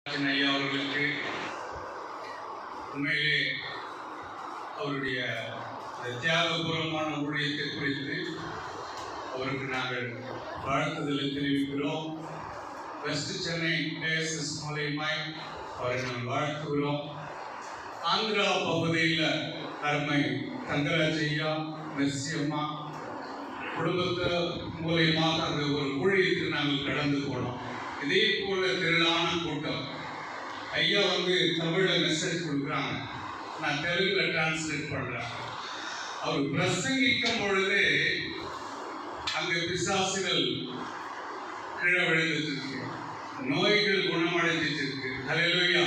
ஐயா அவர்களுக்கு உண்மையிலே அவருடைய தியாகபூர்வமான ஊழியத்தை குறித்து அவருக்கு நாங்கள் வாழ்த்துதலை தெரிவிக்கிறோம். வெஸ்ட் சென்னை டேசஸ் மூலியமாய் அவரை நாங்கள் வாழ்த்துகிறோம். ஆந்திரா பகுதியில் அருமை தங்கராஜ் ஐயா, மெர்சி அம்மா குடும்பத்து மூலியமாக அந்த ஒரு ஊழியத்தை நாங்கள் கடந்து போனோம். இதே போல திரளான கூட்டம். ஐயா தமிழில் மெசேஜ் கொடுக்குறாங்க, நான் தெலுங்கில் டிரான்ஸ்லேட் பண்ணுறேன். அவர் பிரசங்கிக்கும் பொழுது அங்கே பிசாசுகள் கீழே விழுந்துட்டு இருக்கு, நோய்கள் குணமடைஞ்சிட்டு இருக்கு. ஹல்லேலூயா!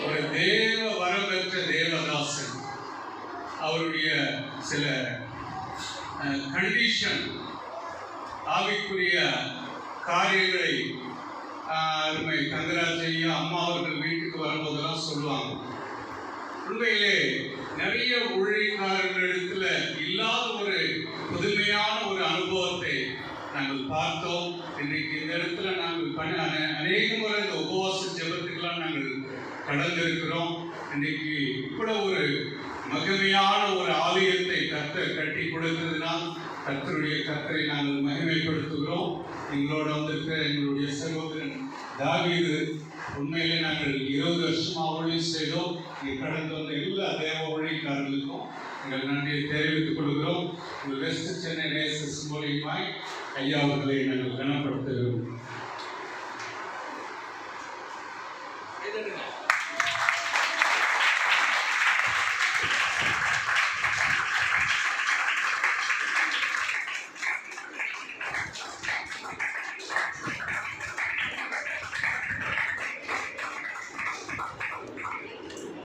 ஒரு தேவ வரம்பெற்ற தேவதாசன் அவருடைய சில கண்டிஷன் ஆவிக்குரிய காரியங்களை அருமை தங்கராஜ் ஐயா அம்மா அவர்கள் வீட்டுக்கு வரும்போதெல்லாம் சொல்லுவாங்க. உண்மையிலே நிறைய ஊழியக்காரர்களிடத்தில் இல்லாத ஒரு புதுமையான ஒரு அனுபவத்தை நாங்கள் பார்த்தோம். இன்னைக்கு இந்த இடத்துல நாங்கள் அநேக முறை இந்த உபவாச ஜெபத்துக்கெல்லாம் நாங்கள் கடந்திருக்கிறோம். இன்னைக்கு இவ்வளவு ஒரு மகிமையான ஒரு ஆலயத்தை கட்டி கொடுத்ததினால் கர்த்தரை நாங்கள் மகிமைப்படுத்துகிறோம். எங்களோட வந்திருக்கிற எங்களுடைய சகோதரன் தாவீது, உண்மையிலே நாங்கள் 20 வருஷமாக ஊழியம் செய்தோம். இங்கே கடந்து வந்த எல்லா தேவ ஊழியக்காரர்களுக்கும் எங்கள் நன்றியை தெரிவித்துக் கொள்கிறோம். உங்கள் வெஸ்ட் சென்னை டேசஸ் மூலியமாய் ஐயா அவர்களை நாங்கள் கனப்படுத்துகிறோம்.